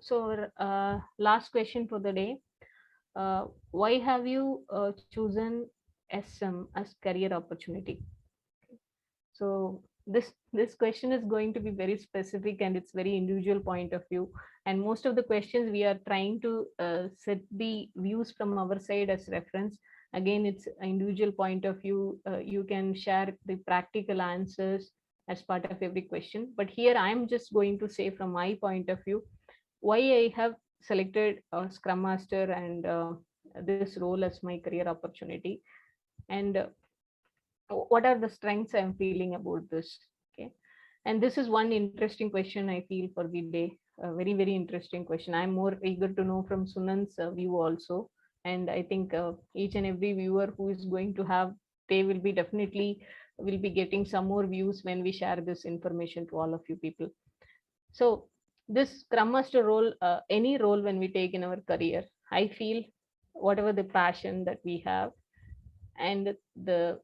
So, last question for the day. Why have you chosen SM as career opportunity? So this question is going to be very specific and it's very individual point of view. And most of the questions we are trying to set the views from our side as reference. Again, it's an individual point of view. You can share the practical answers as part of every question. But here I'm just going to say from my point of view why I have selected Scrum Master and this role as my career opportunity, and what are the strengths I'm feeling about this. Okay, and this is one interesting question I feel for the day. A very very interesting question. I'm more eager to know from Sunan's view also, and I think each and every viewer who is going to have, they will be definitely will be getting some more views when we share this information to all of you people. So this Scrum Master role, any role when we take in our career, I feel whatever the passion that we have and the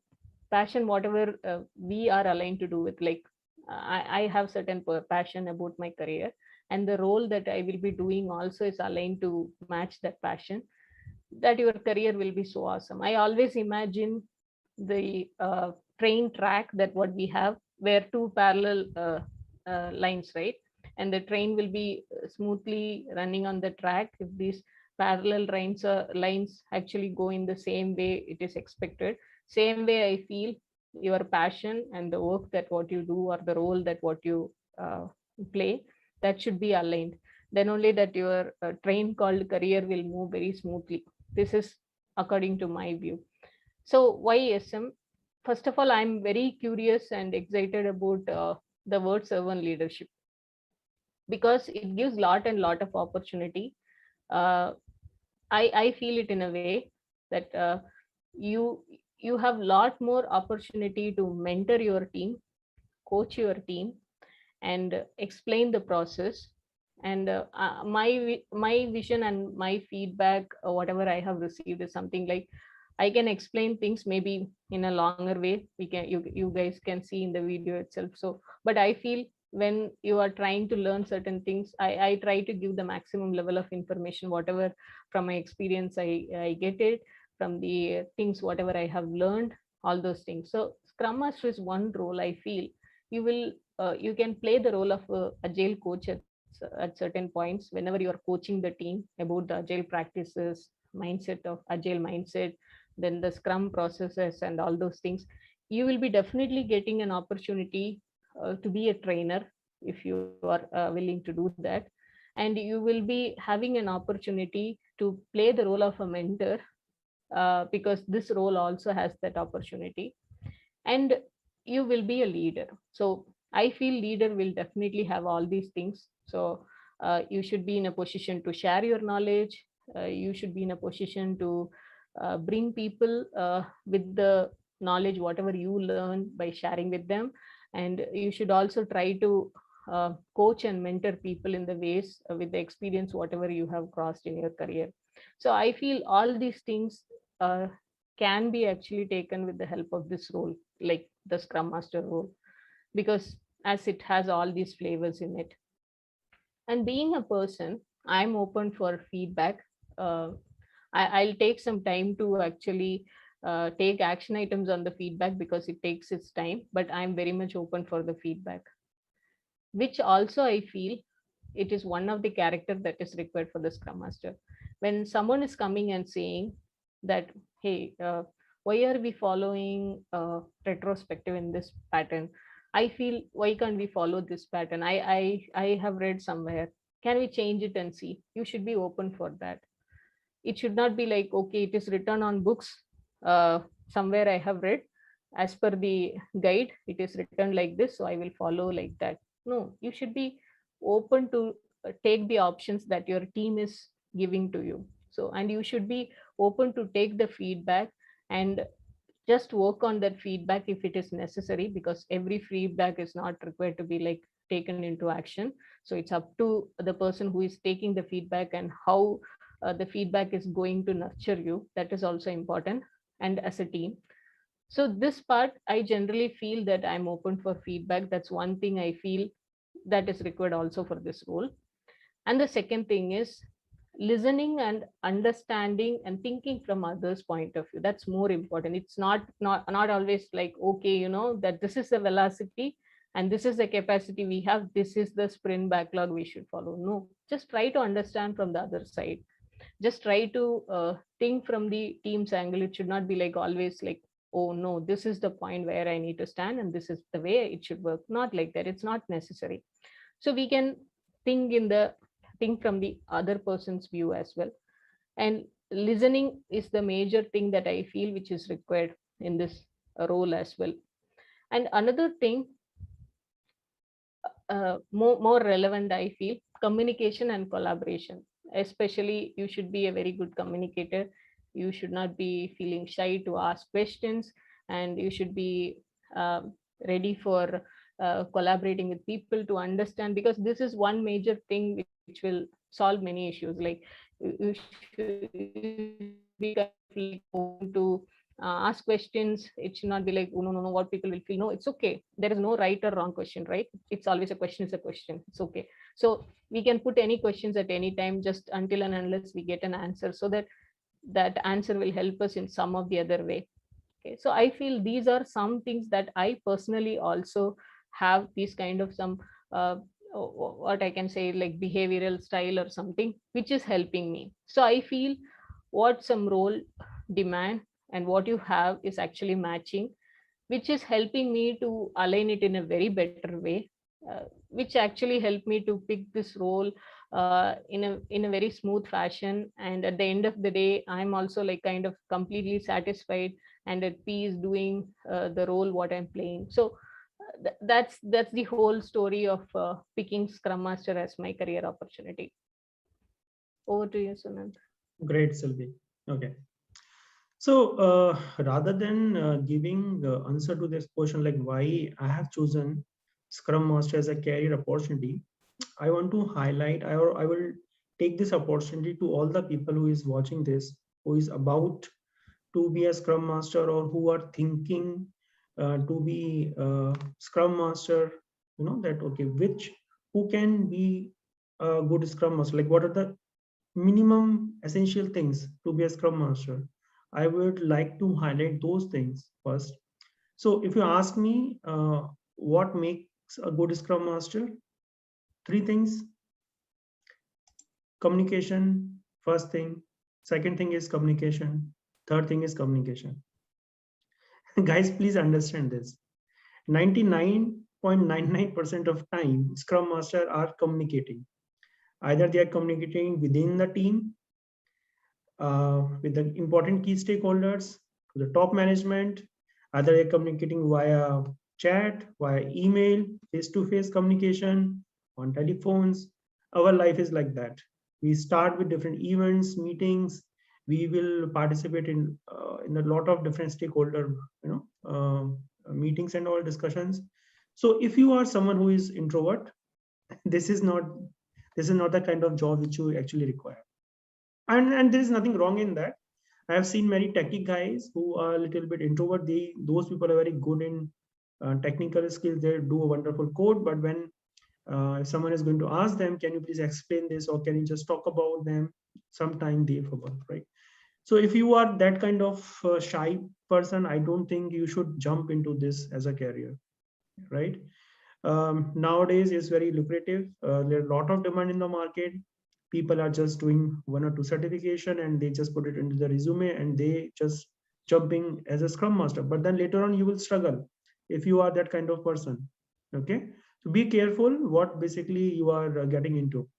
passion whatever we are aligned to do with, like I have certain passion about my career, and the role that I will be doing also is aligned to match that passion, that your career will be so awesome. I always imagine the train track that what we have, where two parallel lines, right? And the train will be smoothly running on the track if these parallel lines actually go in the same way it is expected. Same way I feel your passion and the work that what you do or the role that what you play, that should be aligned. Then only that your train called career will move very smoothly. This is according to my view. So why SM? First of all, I'm very curious and excited about the word servant leadership, because it gives lot and lot of opportunity. Uh, I feel it in a way that you you have lot more opportunity to mentor your team, coach your team, and explain the process. And my vision and my feedback, whatever I have received, is something like I can explain things maybe in a longer way. You guys can see in the video itself. So but I feel when you are trying to learn certain things, I try to give the maximum level of information, whatever from my experience I get it, from the things whatever I have learned, all those things. So Scrum Master is one role I feel you will you can play the role of agile coach at certain points whenever you are coaching the team about the agile practices, mindset of agile mindset, then the scrum processes and all those things. You will be definitely getting an opportunity to be a trainer if you are willing to do that. And you will be having an opportunity to play the role of a mentor, because this role also has that opportunity. And you will be a leader. So I feel leader will definitely have all these things. So you should be in a position to share your knowledge. You should be in a position to bring people with the knowledge whatever you learn by sharing with them. And you should also try to coach and mentor people in the ways with the experience whatever you have crossed in your career. So I feel all these things uh, can be actually taken with the help of this role, like the Scrum Master role, because as it has all these flavors in it. And being a person, I'm open for feedback. uh, I'll take some time to actually take action items on the feedback because it takes its time, but I'm very much open for the feedback, which also I feel it is one of the character that is required for the Scrum Master. When someone is coming and saying that, hey, why are we following retrospective in this pattern? I feel why can't we follow this pattern? I have read somewhere. Can we change it and see? You should be open for that. It should not be like, okay, it is written on books. Somewhere I have read, as per the guide, it is written like this, so I will follow like that. No, you should be open to take the options that your team is giving to you. So, and you should be open to take the feedback and just work on that feedback if it is necessary, because every feedback is not required to be like taken into action. So it's up to the person who is taking the feedback and how the feedback is going to nurture you. That is also important. And as a team, so this part I generally feel that I'm open for feedback. That's one thing I feel that is required also for this role. And the second thing is listening and understanding and thinking from others' point of view. That's more important. It's not always like, okay, that this is the velocity and this is the capacity we have, this is the sprint backlog we should follow. No, just try to understand from the other side. Just try to think from the team's angle. It should not be like always like, oh no, this is the point where I need to stand and this is the way it should work. Not like that. It's not necessary. So we can think from the other person's view as well. And listening is the major thing that I feel which is required in this role as well. And another thing, more relevant, I feel, communication and collaboration. Especially, you should be a very good communicator. You should not be feeling shy to ask questions, and you should be ready for collaborating with people to understand, because this is one major thing which will solve many issues. Like, you should be kind of like open to ask questions. It should not be like, oh no no no, what people will feel. No, it's okay. There is no right or wrong question, right? It's always a question is a question. It's okay. So we can put any questions at any time, just until and unless we get an answer, so that that answer will help us in some of the other way. Okay, so I feel these are some things that I personally also have these kind of some what I can say, like behavioral style or something, which is helping me. So I feel what some role demand and what you have is actually matching, which is helping me to align it in a very better way, which actually helped me to pick this role in a very smooth fashion. And at the end of the day, I'm also like kind of completely satisfied and at peace doing the role what I'm playing. So that's the whole story of picking Scrum Master as my career opportunity. Over to you, Sunand. Great, Sylvie. Okay. So rather than giving answer to this question, like why I have chosen Scrum Master as a career opportunity, I want to highlight, I will take this opportunity to all the people who is watching this, who is about to be a Scrum Master or who are thinking to be Scrum Master. That okay, who can be a good Scrum Master? Like what are the minimum essential things to be a Scrum Master? I would like to highlight those things first. So if you ask me what makes a good Scrum Master, three things: communication, first thing; second thing is communication; third thing is communication. Guys, please understand this. 99.99% of time, Scrum Master are communicating. Either they are communicating within the team, with the important key stakeholders, to the top management, either they are communicating via chat, via email, face-to-face communication, on telephones. Our life is like that. We start with different events, meetings. We will participate in a lot of different stakeholder, meetings and all discussions. So if you are someone who is introvert, this is not the kind of job which you actually require. And there is nothing wrong in that. I have seen many techie guys who are a little bit introvert. Those people are very good in technical skills. They do a wonderful code, but when if someone is going to ask them, can you please explain this, or can you just talk about them, sometime they forgot, right? So if you are that kind of shy person, I don't think you should jump into this as a career, right? Nowadays it's very lucrative. There are a lot of demand in the market. People are just doing one or two certification and they just put it into the resume and they just jumping as a Scrum Master. But then later on you will struggle if you are that kind of person. Okay, so be careful what basically you are getting into.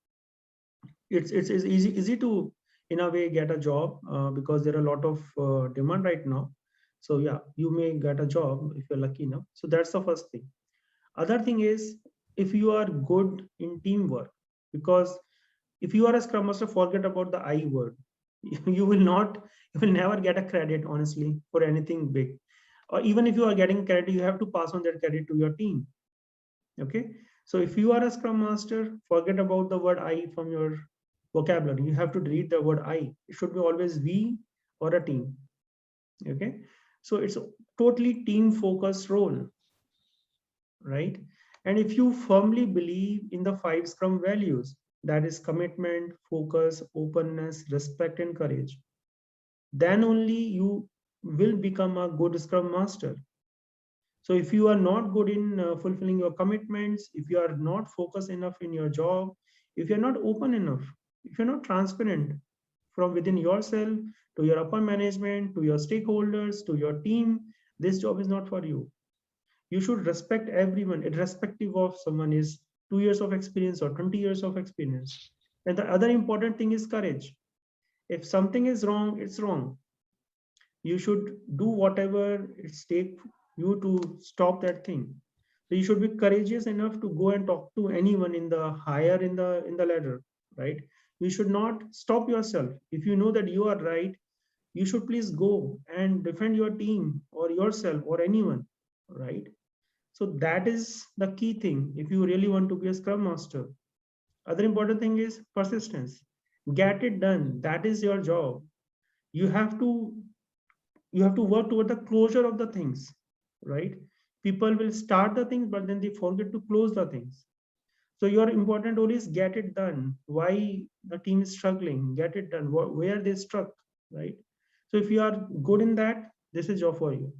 It's easy to in a way get a job because there are a lot of demand right now. So yeah, you may get a job if you're lucky enough. So that's the first thing. Other thing is, if you are good in teamwork, because if you are a Scrum Master, forget about the I word. You will not, you will never get a credit, honestly, for anything big. Or even if you are getting credit, you have to pass on that credit to your team. Okay. So if you are a Scrum Master, forget about the word I from your vocabulary. You have to delete the word I. It should be always we or a team. Okay. So it's a totally team focused role, right? And if you firmly believe in the 5 Scrum values, that is commitment, focus, openness, respect, and courage. Then only you will become a good Scrum Master. So if you are not good in fulfilling your commitments, if you are not focused enough in your job, if you're not open enough, if you're not transparent from within yourself to your upper management, to your stakeholders, to your team, this job is not for you. You should respect everyone, irrespective of someone is 2 years of experience or 20 years of experience. And the other important thing is courage. If something is wrong, it's wrong. You should do whatever it's take you to stop that thing. So you should be courageous enough to go and talk to anyone in the higher in the ladder, right? You should not stop yourself. If you know that you are right, you should please go and defend your team or yourself or anyone, right? So that is the key thing if you really want to be a scrum master. Other important thing is persistence. Get it done. That is your job. You have to work toward the closure of the things, right? People will start the things but then they forget to close the things. So your important role is get it done. Why the team is struggling, get it done. Where they struck, right? So if you are good in that, this is job for you.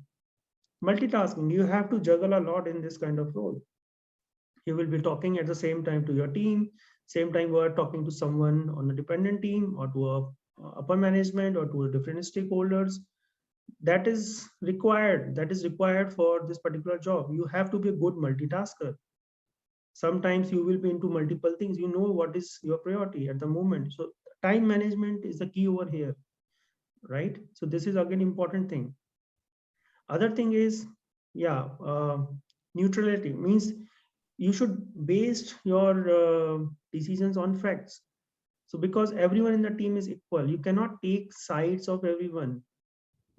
Multitasking, you have to juggle a lot in this kind of role. You will be talking at the same time to your team, same time you are talking to someone on a dependent team or to a upper management or to a different stakeholders. That is required for this particular job. You have to be a good multitasker. Sometimes you will be into multiple things. You know what is your priority at the moment. So time management is the key over here, right? So this is again important thing. Other thing is, yeah, neutrality means you should base your decisions on facts. So because everyone in the team is equal, you cannot take sides of everyone.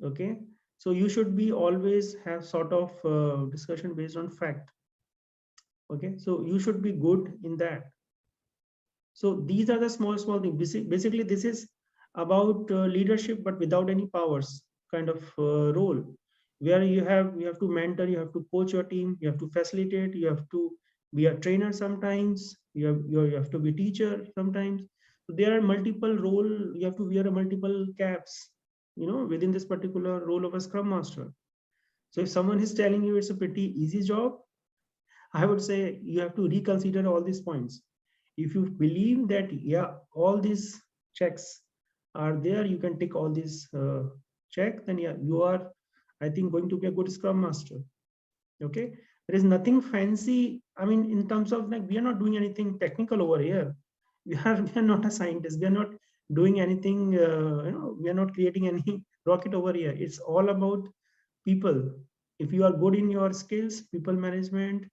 Okay, so you should be always have sort of discussion based on fact. Okay, so you should be good in that. So these are the small things. Basically this is about leadership but without any powers kind of role, where you have to mentor, you have to coach your team, you have to facilitate, you have to be a trainer sometimes, you have to be teacher sometimes. So there are multiple role. You have to wear a multiple caps, within this particular role of a scrum master. So if someone is telling you it's a pretty easy job, I would say you have to reconsider all these points. If you believe that, yeah, all these checks are there, you can take all these check, then yeah, you are, I think, going to be a good scrum master. Okay. There is nothing fancy. I mean, in terms of like, we are not doing anything technical over here. We are not a scientist. We are not doing anything, we are not creating any rocket over here. It's all about people. If you are good in your skills, people management,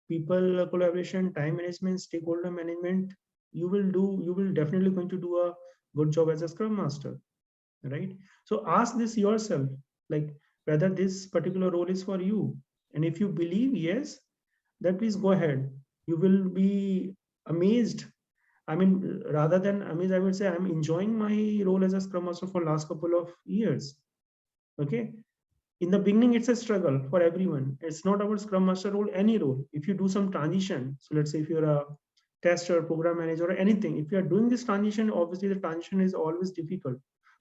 people collaboration, time management, stakeholder management, you will definitely going to do a good job as a scrum master, right? So ask this yourself, like whether this particular role is for you. And if you believe yes, then please go ahead. You will be amazed. I mean, rather than amazed, I would say I'm enjoying my role as a scrum master for last couple of years. Okay, in the beginning it's a struggle for everyone. It's not about scrum master role, any role. If you do some transition, so let's say if you're a tester, program manager, or anything, if you are doing this transition, obviously the transition is always difficult.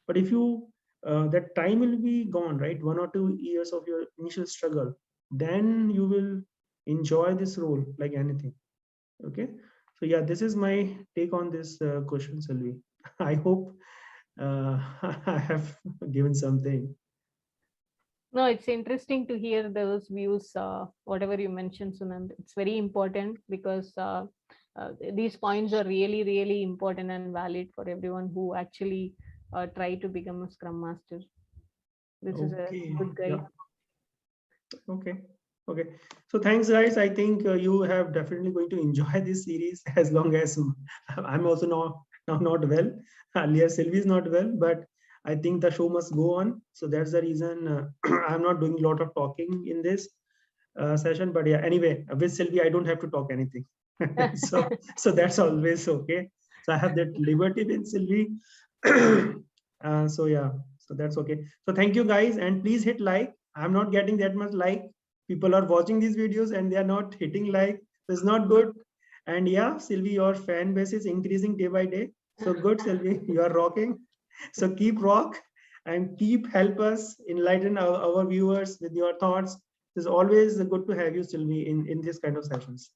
But if you that time will be gone, right? 1 or 2 years of your initial struggle, then you will enjoy this role like anything. Okay, so yeah, this is my take on this question, Selvi. I hope I have given something. No, it's interesting to hear those views, whatever you mentioned, Sunand. It's very important because these points are really, really important and valid for everyone who actually try to become a Scrum Master. This is a Okay, good yeah. guide. Okay. Okay. So thanks, guys. I think you have definitely going to enjoy this series as long as I'm also now not well. Earlier, Sylvie is not well, but I think the show must go on. So that's the reason I'm not doing a lot of talking in this session. But yeah, anyway, with Sylvie, I don't have to talk anything. So that's always okay. So I have that liberty with Sylvie. So yeah, so that's okay. So thank you, guys, and please hit like. I'm not getting that much like. People are watching these videos and they are not hitting like. So it's not good. And yeah, Sylvie, your fan base is increasing day by day. So good, Sylvie, you are rocking. So keep rock and keep help us enlighten our viewers with your thoughts. It's always good to have you, Sylvie, in this kind of sessions.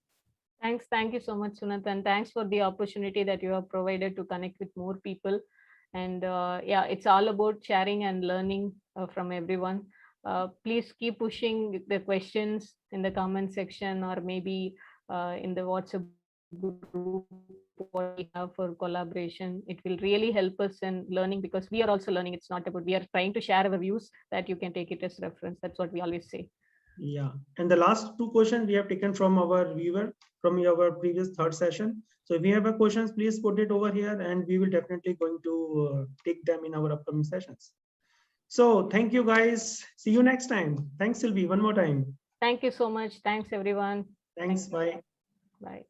Thanks. Thank you so much, Sunat. And thanks for the opportunity that you have provided to connect with more people. And yeah, it's all about sharing and learning from everyone. Please keep pushing the questions in the comment section or maybe in the WhatsApp group what we have for collaboration. It will really help us in learning because we are also learning. It's not about we are trying to share our views that you can take it as reference. That's what we always say. Yeah. And the last two questions we have taken from our viewer from our previous third session. So if you have a questions, please put it over here and we will definitely going to take them in our upcoming sessions. So thank you guys. See you next time. Thanks, Sylvie. One more time. Thank you so much. Thanks, everyone. Thanks. Bye. Bye.